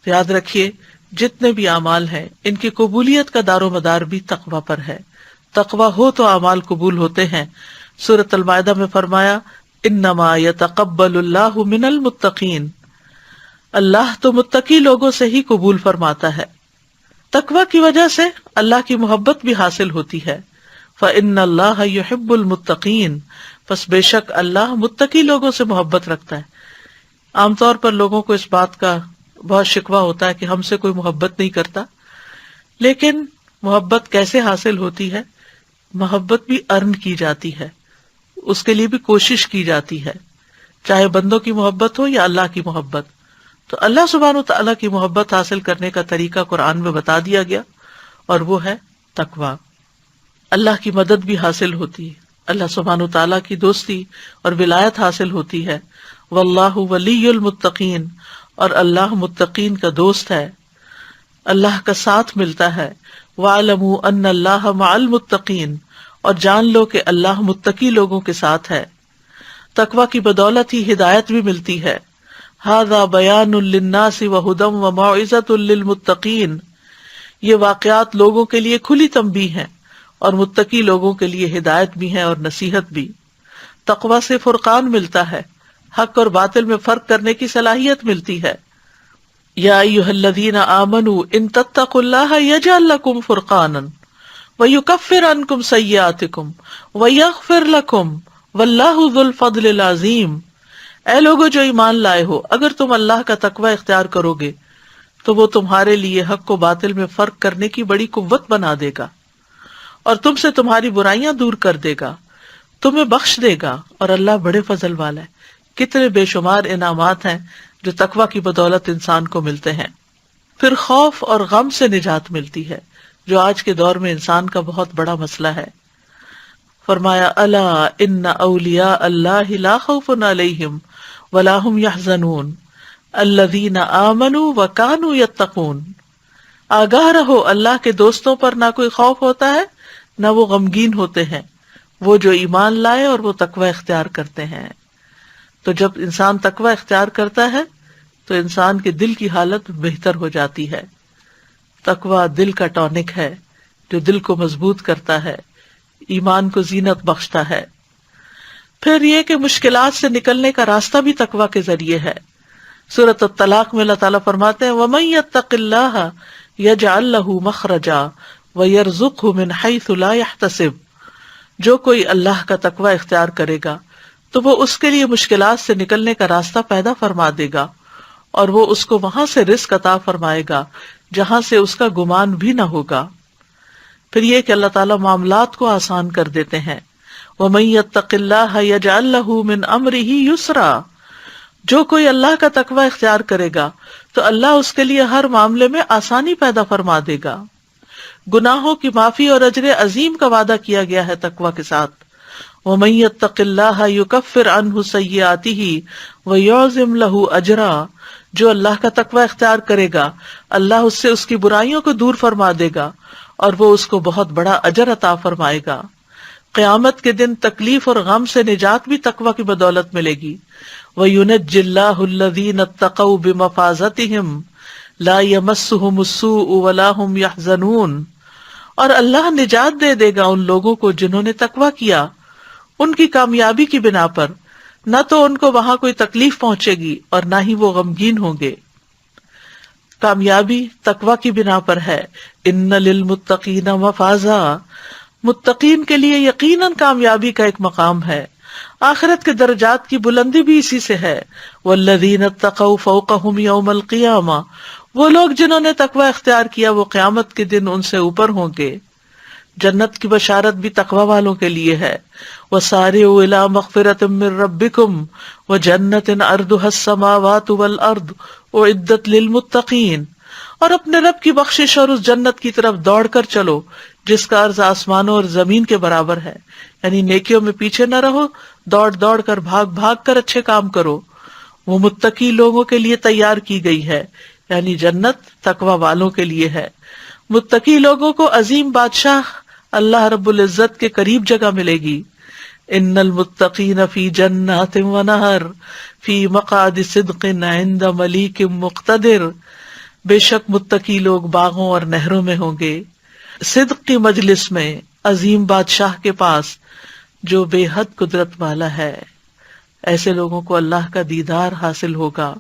یاد رکھیے جتنے بھی اعمال ہیں ان کی قبولیت کا دار و مدار بھی تقوی پر ہے. تقوی ہو تو اعمال قبول ہوتے ہیں. سورۃ المائدہ میں فرمایا انما یتقبل اللہ من المتقین، اللہ تو متقی لوگوں سے ہی قبول فرماتا ہے. تقوی کی وجہ سے اللہ کی محبت بھی حاصل ہوتی ہے. فإن اللہ یحب المتقین، پس بے شک اللہ متقی لوگوں سے محبت رکھتا ہے. عام طور پر لوگوں کو اس بات کا بہت شکوہ ہوتا ہے کہ ہم سے کوئی محبت نہیں کرتا، لیکن محبت کیسے حاصل ہوتی ہے؟ محبت بھی ارن کی جاتی ہے، اس کے لیے بھی کوشش کی جاتی ہے، چاہے بندوں کی محبت ہو یا اللہ کی محبت. تو اللہ سبحانہ وتعالیٰ کی محبت حاصل کرنے کا طریقہ قرآن میں بتا دیا گیا، اور وہ ہے تقویٰ. اللہ کی مدد بھی حاصل ہوتی ہے، اللہ سبحانہ وتعالیٰ کی دوستی اور ولایت حاصل ہوتی ہے. واللہ ولی المتقین، اور اللہ متقین کا دوست ہے، اللہ کا ساتھ ملتا ہے. وَاعْلَمُوا أَنَّ اللَّهَ مَعَ الْمُتَّقِينَ، اور جان لو کہ اللہ متقی لوگوں کے ساتھ ہے. تقویٰ کی بدولت ہی ہدایت بھی ملتی ہے. هَذَا بَيَانٌ لِلنَّاسِ وَهُدًى وَمَوْعِظَةٌ لِلْمُتَّقِينَ، یہ واقعات لوگوں کے لیے کھلی تنبیہ ہیں اور متقی لوگوں کے لیے ہدایت بھی ہے اور نصیحت بھی. تقویٰ سے فرقان ملتا ہے، حق اور باطل میں فرق کرنے کی صلاحیت ملتی ہے. یا ایھا الذین آمنوا ان تتقوا اللہ یجعل لکم فرقانا ویکفر عنکم سیئاتکم ویغفر لکم واللہ ذو الفضل العظیم. اے لوگو جو ایمان لائے ہو، اگر تم اللہ کا تقوی اختیار کرو گے تو وہ تمہارے لیے حق و باطل میں فرق کرنے کی بڑی قوت بنا دے گا، اور تم سے تمہاری برائیاں دور کر دے گا، تمہیں بخش دے گا، اور اللہ بڑے فضل والا ہے. کتنے بے شمار انعامات ہیں جو تقویٰ کی بدولت انسان کو ملتے ہیں. پھر خوف اور غم سے نجات ملتی ہے، جو آج کے دور میں انسان کا بہت بڑا مسئلہ ہے. فرمایا الا ان اولیاء اللہ لا خوف علیہم ولا هم يحزنون الذین آمنوا وکانوا یتقون. آگاہ رہو، اللہ کے دوستوں پر نہ کوئی خوف ہوتا ہے نہ وہ غمگین ہوتے ہیں، وہ جو ایمان لائے اور وہ تقوی اختیار کرتے ہیں. تو جب انسان تقوی اختیار کرتا ہے تو انسان کے دل کی حالت بہتر ہو جاتی ہے. تقوی دل کا ٹونک ہے جو دل کو مضبوط کرتا ہے، ایمان کو زینت بخشتا ہے. پھر یہ کہ مشکلات سے نکلنے کا راستہ بھی تقوی کے ذریعے ہے. سورۃ الطلاق میں اللہ تعالیٰ فرماتے ہیں وَمَن يَتَّقِ اللَّهَ يَجْعَل لَّهُ مَخْرَجًا وَيَرْزُقْهُ مِنْ حَيْثُ لَا يَحْتَسِبُ. جو کوئی اللہ کا تقوی اختیار کرے گا تو وہ اس کے لیے مشکلات سے نکلنے کا راستہ پیدا فرما دے گا، اور وہ اس کو وہاں سے رزق عطا فرمائے گا جہاں سے اس کا گمان بھی نہ ہوگا. پھر یہ کہ اللہ تعالیٰ معاملات کو آسان کر دیتے ہیں. وَمَن يَتَّقِ اللَّهَ يَجْعَل لَّهُ مِنْ أَمْرِهِ يُسْرًا. جو کوئی اللہ کا تقوی اختیار کرے گا تو اللہ اس کے لیے ہر معاملے میں آسانی پیدا فرما دے گا. گناہوں کی معافی اور اجر عظیم کا وعدہ کیا گیا ہے تقوی کے ساتھ. وَمَن يَتَّقِ اللَّهَ يُكَفِّرْ عَنْهُ سَيِّئَاتِهِ وَيُعْظِمْ لَهُ أَجْرًا. جو اللہ کا تقوی اختیار کرے گا اللہ اس سے اس کی برائیوں کو دور فرما دے گا اور وہ اس کو بہت بڑا اجر عطا فرمائے گا. قیامت کے دن تکلیف اور غم سے نجات بھی تقوی کی بدولت ملے گی. وَيُنَجِّ اللَّهُ الَّذِينَ اتَّقَوْا بِمَفَازَتِهِمْ لَا يَمَسُّهُمُ السُّوءُ وَلَا هُمْ يَحْزَنُونَ. اور اللہ نجات دے دے گا ان لوگوں کو جنہوں نے تقوی کیا ان کی کامیابی کی بنا پر، نہ تو ان کو وہاں کوئی تکلیف پہنچے گی اور نہ ہی وہ غمگین ہوں گے. کامیابی تقوی کی بنا پر ہے. ان للمتقین مفازا، متقین کے لیے یقیناً کامیابی کا ایک مقام ہے. آخرت کے درجات کی بلندی بھی اسی سے ہے. والذین اتقوا فوقهم یوم القیامہ، وہ لوگ جنہوں نے تقوی اختیار کیا وہ قیامت کے دن ان سے اوپر ہوں گے. جنت کی بشارت بھی تقوی والوں کے لیے ہے. وَسَارِعُوا إِلَىٰ مَغْفِرَةٍ مِّن رَّبِّكُمْ وَجَنَّةٍ عَرْضُهَا السَّمَاوَاتُ وَالْأَرْضُ أُعِدَّتْ لِلْمُتَّقِينَ. اور اپنے رب کی بخشش اور اس جنت کی طرف دوڑ کر چلو جس کا عرض آسمانوں اور زمین کے برابر ہے. یعنی نیکیوں میں پیچھے نہ رہو، دوڑ دوڑ کر بھاگ بھاگ کر اچھے کام کرو. وہ متقی لوگوں کے لیے تیار کی گئی ہے، یعنی جنت تقوی والوں کے لیے ہے. متقی لوگوں کو عظیم بادشاہ اللہ رب العزت کے قریب جگہ ملے گی. ان المتقین فی جنات ونہر فی مقعد صدق عند ملیک مقتدر. بے شک متقی لوگ باغوں اور نہروں میں ہوں گے، صدق کی مجلس میں، عظیم بادشاہ کے پاس جو بے حد قدرت والا ہے۔ ایسے لوگوں کو اللہ کا دیدار حاصل ہوگا۔